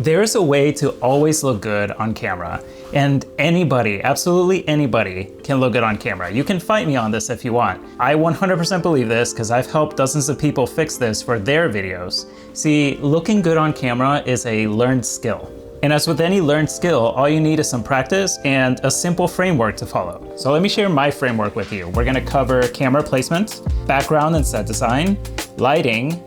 There's a way to always look good on camera, and anybody, absolutely anybody, can look good on camera. You can fight me on this if you want. I 100% believe this because I've helped dozens of people fix this for their videos. See, looking good on camera is a learned skill. And as with any learned skill, all you need is some practice and a simple framework to follow. So let me share my framework with you. We're gonna cover camera placement, background and set design, lighting,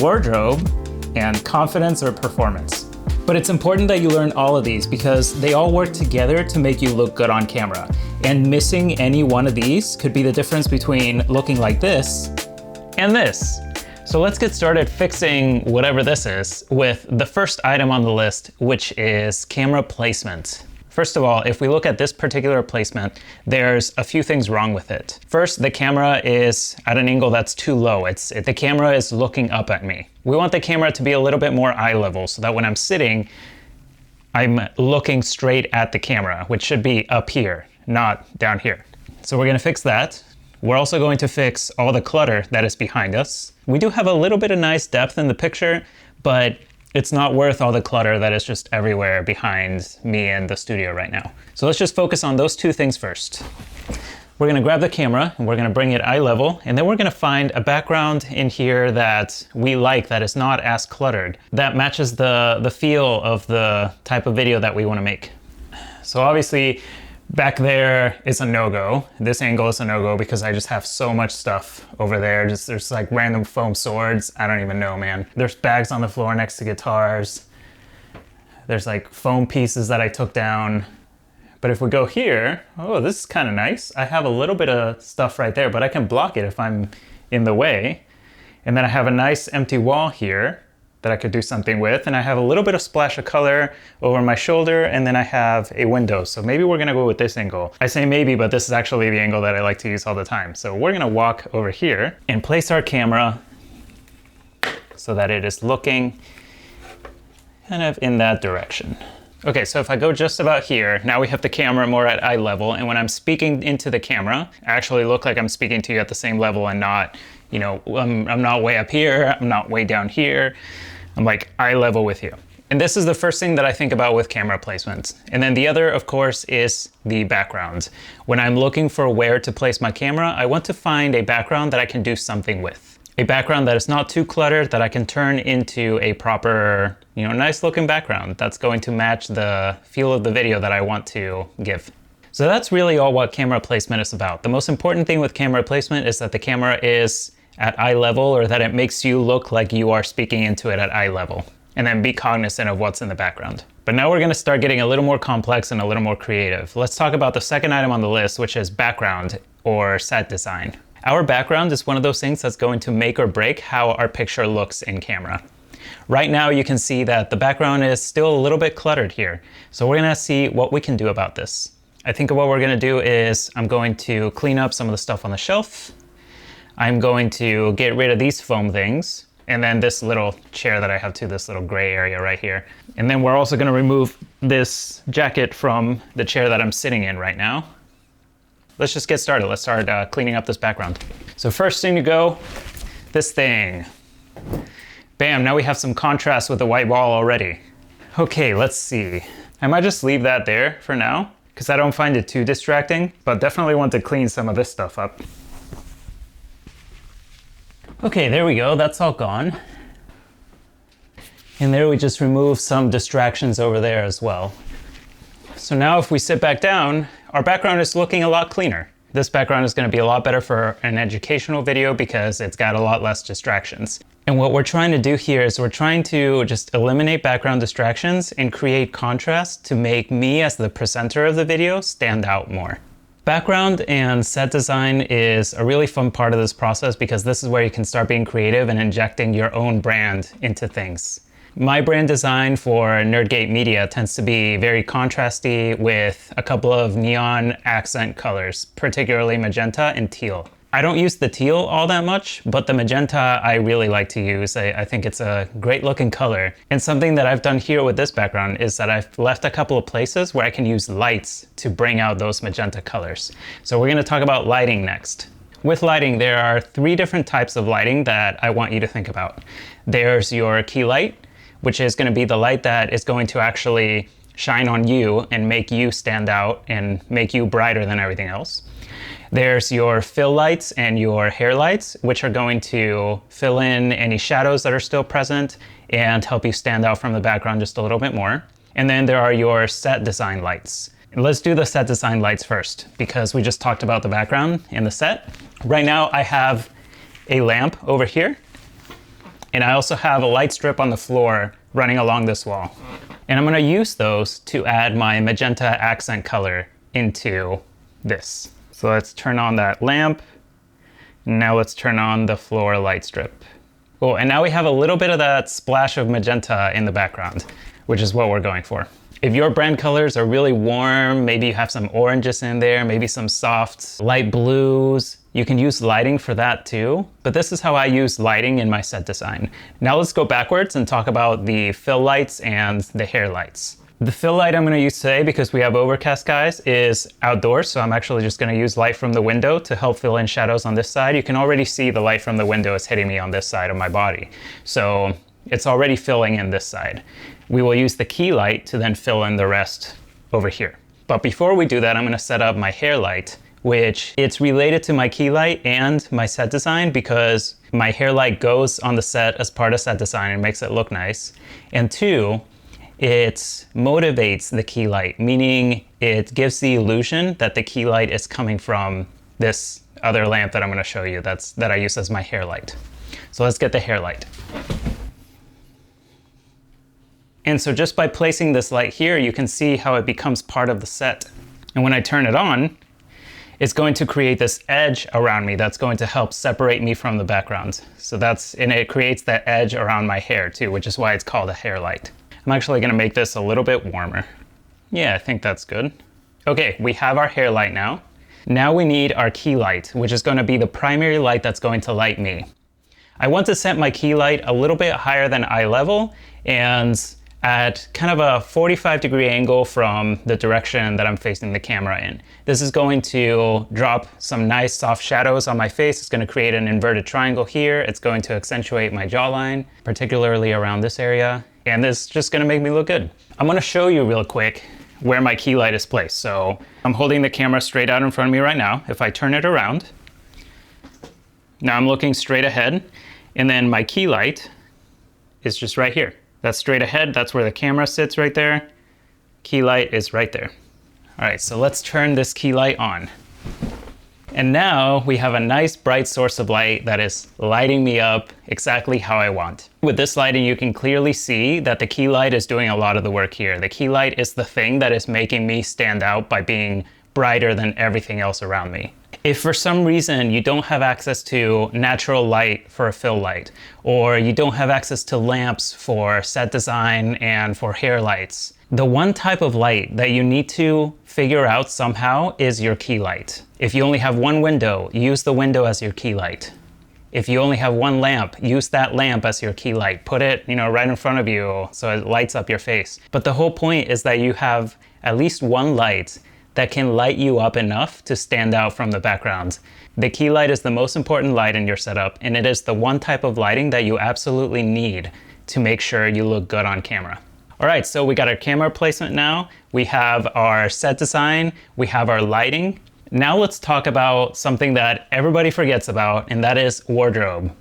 wardrobe, and confidence or performance. But it's important that you learn all of these because they all work together to make you look good on camera. And missing any one of these could be the difference between looking like this and this. So let's get started fixing whatever this is with the first item on the list, which is camera placement. First of all, if we look at this particular placement, there's a few things wrong with it. First, the camera is at an angle that's too low. The camera is looking up at me. We want the camera to be a little bit more eye level so that when I'm sitting, I'm looking straight at the camera, which should be up here, not down here. So we're gonna fix that. We're also going to fix all the clutter that is behind us. We do have a little bit of nice depth in the picture, but it's not worth all the clutter that is just everywhere behind me in the studio right now. So let's just focus on those two things first. We're gonna grab the camera and we're gonna bring it eye level, and then we're gonna find a background in here that we like, that is not as cluttered, that matches the feel of the type of video that we wanna make. So obviously, back there is a no-go. This angle is a no-go because I just have so much stuff over there. There's like random foam swords. I don't even know, man. There's bags on the floor next to guitars. There's like foam pieces that I took down. But if we go here, oh, this is kind of nice. I have a little bit of stuff right there, but I can block it if I'm in the way. And then I have a nice empty wall here that I could do something with. And I have a little bit of splash of color over my shoulder, and then I have a window. So maybe we're gonna go with this angle. I say maybe, but this is actually the angle that I like to use all the time. So we're gonna walk over here and place our camera so that it is looking kind of in that direction. Okay, so if I go just about here, now we have the camera more at eye level, and when I'm speaking into the camera, I actually look like I'm speaking to you at the same level and not, you know, I'm not way up here, I'm not way down here. I'm like eye level with you. And this is the first thing that I think about with camera placement. And then the other, of course, is the background. When I'm looking for where to place my camera, I want to find a background that I can do something with. A background that is not too cluttered, that I can turn into a proper, you know, nice looking background that's going to match the feel of the video that I want to give. So that's really all what camera placement is about. The most important thing with camera placement is that the camera is at eye level, or that it makes you look like you are speaking into it at eye level. And then be cognizant of what's in the background. But now we're gonna start getting a little more complex and a little more creative. Let's talk about the second item on the list, which is background or set design. Our background is one of those things that's going to make or break how our picture looks in camera. Right now you can see that the background is still a little bit cluttered here. So we're gonna see what we can do about this. I think what we're gonna do is I'm going to clean up some of the stuff on the shelf. I'm going to get rid of these foam things, and then this little chair that I have too, this little gray area right here. And then we're also gonna remove this jacket from the chair that I'm sitting in right now. Let's just get started. Let's start cleaning up this background. So first thing to go, this thing. Bam, now we have some contrast with the white wall already. Okay, let's see. I might just leave that there for now because I don't find it too distracting, but definitely want to clean some of this stuff up. Okay, there we go, that's all gone. And there we just remove some distractions over there as well. So now if we sit back down, our background is looking a lot cleaner. This background is gonna be a lot better for an educational video because it's got a lot less distractions. And what we're trying to do here is we're trying to just eliminate background distractions and create contrast to make me as the presenter of the video stand out more. Background and set design is a really fun part of this process because this is where you can start being creative and injecting your own brand into things. My brand design for Nerdgate Media tends to be very contrasty with a couple of neon accent colors, particularly magenta and teal. I don't use the teal all that much, but the magenta I really like to use. I think it's a great looking color. And something that I've done here with this background is that I've left a couple of places where I can use lights to bring out those magenta colors. So we're gonna talk about lighting next. With lighting, there are 3 different types of lighting that I want you to think about. There's your key light, which is going to be the light that is going to actually shine on you and make you stand out and make you brighter than everything else. There's your fill lights and your hair lights, which are going to fill in any shadows that are still present and help you stand out from the background just a little bit more. And then there are your set design lights. Let's do the set design lights first, because we just talked about the background and the set. Right now I have a lamp over here, and I also have a light strip on the floor running along this wall. And I'm gonna use those to add my magenta accent color into this. So let's turn on that lamp. Now let's turn on the floor light strip. Cool, and now we have a little bit of that splash of magenta in the background, which is what we're going for. If your brand colors are really warm, maybe you have some oranges in there, maybe some soft light blues, you can use lighting for that too. But this is how I use lighting in my set design. Now let's go backwards and talk about the fill lights and the hair lights. The fill light I'm gonna use today, because we have overcast skies, is outdoors. So I'm actually just gonna use light from the window to help fill in shadows on this side. You can already see the light from the window is hitting me on this side of my body. So it's already filling in this side. We will use the key light to then fill in the rest over here. But before we do that, I'm gonna set up my hair light, which it's related to my key light and my set design, because my hair light goes on the set as part of set design and makes it look nice. And two, it motivates the key light, meaning it gives the illusion that the key light is coming from this other lamp that I'm gonna show you that I use as my hair light. So let's get the hair light. And so just by placing this light here, you can see how it becomes part of the set. And when I turn it on, it's going to create this edge around me that's going to help separate me from the background. So and it creates that edge around my hair too, which is why it's called a hair light. I'm actually gonna make this a little bit warmer. Yeah, I think that's good. Okay, we have our hair light now. Now we need our key light, which is gonna be the primary light that's going to light me. I want to set my key light a little bit higher than eye level and at kind of a 45-degree angle from the direction that I'm facing the camera in. This is going to drop some nice soft shadows on my face. It's going to create an inverted triangle here. It's going to accentuate my jawline, particularly around this area. And this is just going to make me look good. I'm going to show you real quick where my key light is placed. So I'm holding the camera straight out in front of me right now. If I turn it around, now I'm looking straight ahead, and then my key light is just right here. That's straight ahead. That's where the camera sits right there. Key light is right there. All right, so let's turn this key light on. And now we have a nice bright source of light that is lighting me up exactly how I want. With this lighting, you can clearly see that the key light is doing a lot of the work here. The key light is the thing that is making me stand out by being brighter than everything else around me. If for some reason you don't have access to natural light for a fill light, or you don't have access to lamps for set design and for hair lights, the one type of light that you need to figure out somehow is your key light. If you only have one window, use the window as your key light. If you only have one lamp, use that lamp as your key light. Put it, right in front of you so it lights up your face. But the whole point is that you have at least one light that can light you up enough to stand out from the background. The key light is the most important light in your setup, and it is the one type of lighting that you absolutely need to make sure you look good on camera. All right, so we got our camera placement now. We have our set design. We have our lighting. Now let's talk about something that everybody forgets about, and that is wardrobe.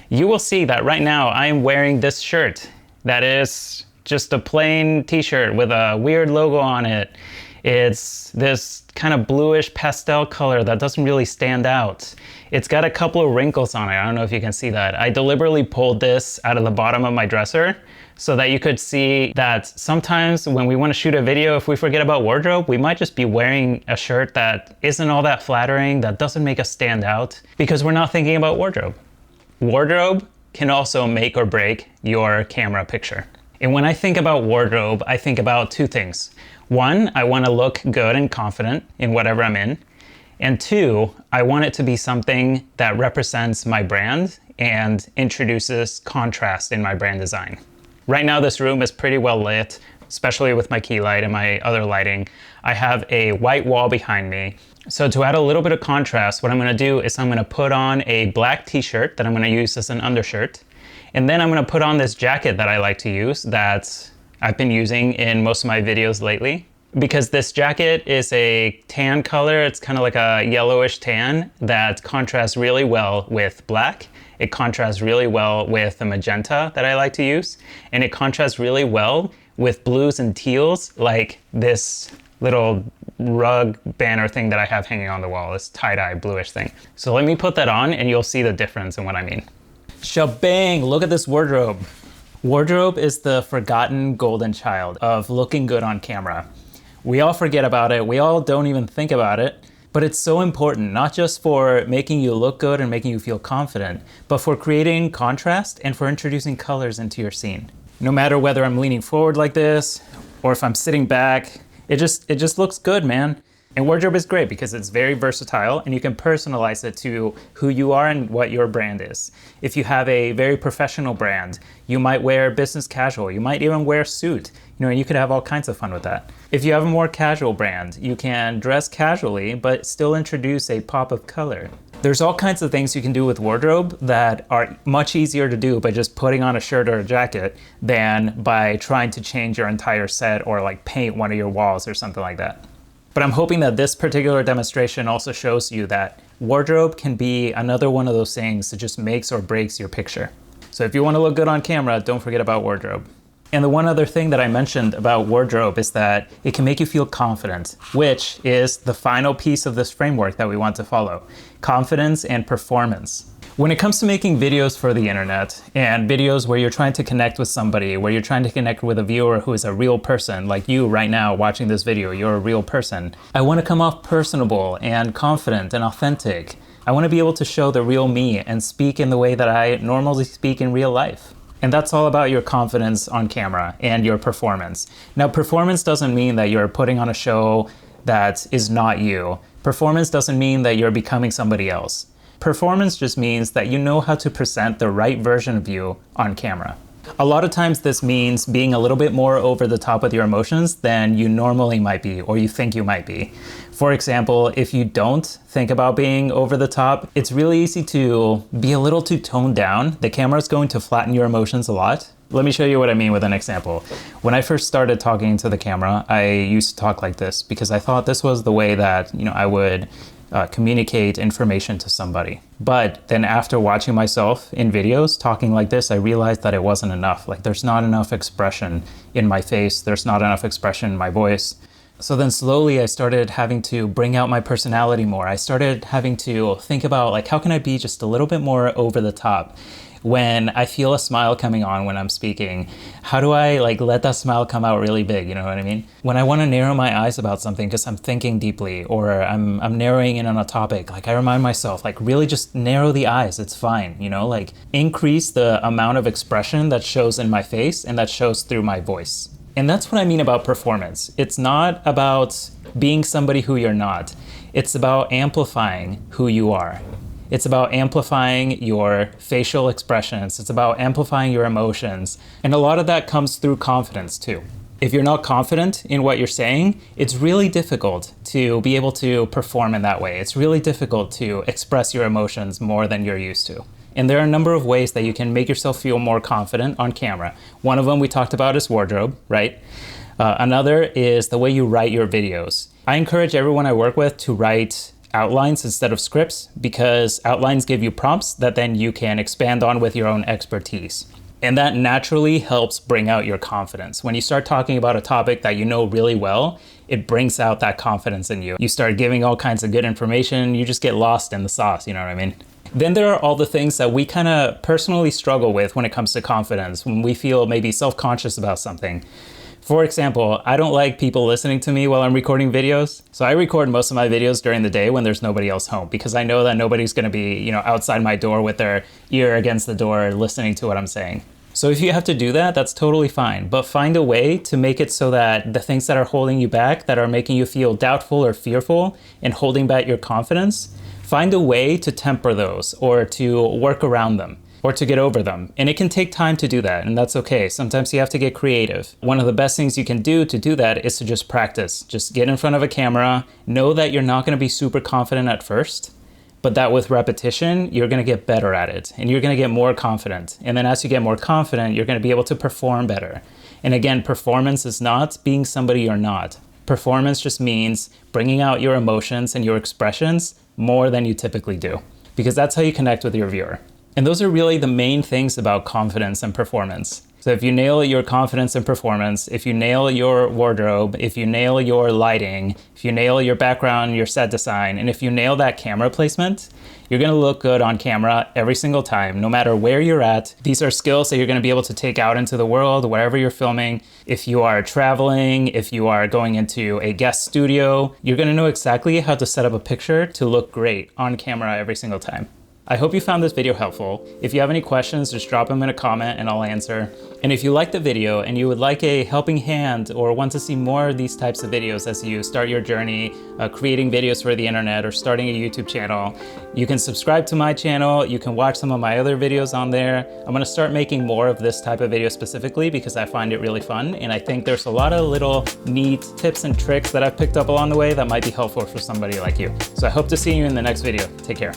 You will see that right now I am wearing this shirt that is just a plain t-shirt with a weird logo on it. It's this kind of bluish pastel color that doesn't really stand out. It's got a couple of wrinkles on it. I don't know if you can see that. I deliberately pulled this out of the bottom of my dresser so that you could see that sometimes when we want to shoot a video, if we forget about wardrobe, we might just be wearing a shirt that isn't all that flattering, that doesn't make us stand out, because we're not thinking about wardrobe. Wardrobe can also make or break your camera picture. And when I think about wardrobe, I think about two things. One, I want to look good and confident in whatever I'm in. And two, I want it to be something that represents my brand and introduces contrast in my brand design. Right now, this room is pretty well lit, especially with my key light and my other lighting. I have a white wall behind me. So to add a little bit of contrast, what I'm going to do is I'm going to put on a black t-shirt that I'm going to use as an undershirt. And then I'm gonna put on this jacket that I like to use that I've been using in most of my videos lately. Because this jacket is a tan color, it's kind of like a yellowish tan that contrasts really well with black. It contrasts really well with the magenta that I like to use. And it contrasts really well with blues and teals, like this little rug banner thing that I have hanging on the wall, this tie-dye bluish thing. So let me put that on and you'll see the difference in what I mean. Shabang, look at this wardrobe. Wardrobe is the forgotten golden child of looking good on camera. We all forget about it, we all don't even think about it, but it's so important, not just for making you look good and making you feel confident, but for creating contrast and for introducing colors into your scene. No matter whether I'm leaning forward like this, or if I'm sitting back, it just looks good, man. And wardrobe is great because it's very versatile and you can personalize it to who you are and what your brand is. If you have a very professional brand, you might wear business casual, you might even wear a suit, and you could have all kinds of fun with that. If you have a more casual brand, you can dress casually, but still introduce a pop of color. There's all kinds of things you can do with wardrobe that are much easier to do by just putting on a shirt or a jacket than by trying to change your entire set or like paint one of your walls or something like that. But I'm hoping that this particular demonstration also shows you that wardrobe can be another one of those things that just makes or breaks your picture. So if you want to look good on camera, don't forget about wardrobe. And the one other thing that I mentioned about wardrobe is that it can make you feel confident, which is the final piece of this framework that we want to follow: confidence and performance. When it comes to making videos for the internet and videos where you're trying to connect with somebody, where you're trying to connect with a viewer who is a real person, like you right now watching this video, you're a real person. I want to come off personable and confident and authentic. I want to be able to show the real me and speak in the way that I normally speak in real life. And that's all about your confidence on camera and your performance. Now, performance doesn't mean that you're putting on a show that is not you. Performance doesn't mean that you're becoming somebody else. Performance just means that you know how to present the right version of you on camera. A lot of times this means being a little bit more over the top with your emotions than you normally might be or you think you might be. For example, if you don't think about being over the top, it's really easy to be a little too toned down. The camera is going to flatten your emotions a lot. Let me show you what I mean with an example. When I first started talking to the camera, I used to talk like this because I thought this was the way that I would communicate information to somebody. But then after watching myself in videos talking like this, I realized that it wasn't enough. Like there's not enough expression in my face. There's not enough expression in my voice. So then slowly I started having to bring out my personality more. I started having to think about like, how can I be just a little bit more over the top? When I feel a smile coming on when I'm speaking, how do I like let that smile come out really big? You know what I mean? When I want to narrow my eyes about something because I'm thinking deeply or I'm narrowing in on a topic, like I remind myself, like really just narrow the eyes. It's fine. Like increase the amount of expression that shows in my face and that shows through my voice. And that's what I mean about performance. It's not about being somebody who you're not. It's about amplifying who you are. It's about amplifying your facial expressions. It's about amplifying your emotions. And a lot of that comes through confidence too. If you're not confident in what you're saying, it's really difficult to be able to perform in that way. It's really difficult to express your emotions more than you're used to. And there are a number of ways that you can make yourself feel more confident on camera. One of them we talked about is wardrobe, right? Another is the way you write your videos. I encourage everyone I work with to write outlines instead of scripts because outlines give you prompts that then you can expand on with your own expertise. And that naturally helps bring out your confidence. When you start talking about a topic that you know really well, it brings out that confidence in you. You start giving all kinds of good information, you just get lost in the sauce, you know what I mean? Then there are all the things that we kind of personally struggle with when it comes to confidence, when we feel maybe self-conscious about something. For example, I don't like people listening to me while I'm recording videos. So I record most of my videos during the day when there's nobody else home because I know that nobody's going to be, outside my door with their ear against the door listening to what I'm saying. So if you have to do that, that's totally fine. But find a way to make it so that the things that are holding you back, that are making you feel doubtful or fearful and holding back your confidence, find a way to temper those or to work around them, or to get over them. And it can take time to do that, and that's okay. Sometimes you have to get creative. One of the best things you can do to do that is to just practice. Just get in front of a camera, know that you're not gonna be super confident at first, but that with repetition, you're gonna get better at it and you're gonna get more confident. And then as you get more confident, you're gonna be able to perform better. And again, performance is not being somebody you're not. Performance just means bringing out your emotions and your expressions more than you typically do, because that's how you connect with your viewer. And those are really the main things about confidence and performance. So if you nail your confidence and performance, if you nail your wardrobe, if you nail your lighting, if you nail your background, your set design, and if you nail that camera placement, you're gonna look good on camera every single time, no matter where you're at. These are skills that you're gonna be able to take out into the world, wherever you're filming. If you are traveling, if you are going into a guest studio, you're gonna know exactly how to set up a picture to look great on camera every single time. I hope you found this video helpful. If you have any questions, just drop them in a comment and I'll answer. And if you liked the video and you would like a helping hand or want to see more of these types of videos as you start your journey creating videos for the internet or starting a YouTube channel, you can subscribe to my channel. You can watch some of my other videos on there. I'm gonna start making more of this type of video specifically because I find it really fun. And I think there's a lot of little neat tips and tricks that I've picked up along the way that might be helpful for somebody like you. So I hope to see you in the next video. Take care.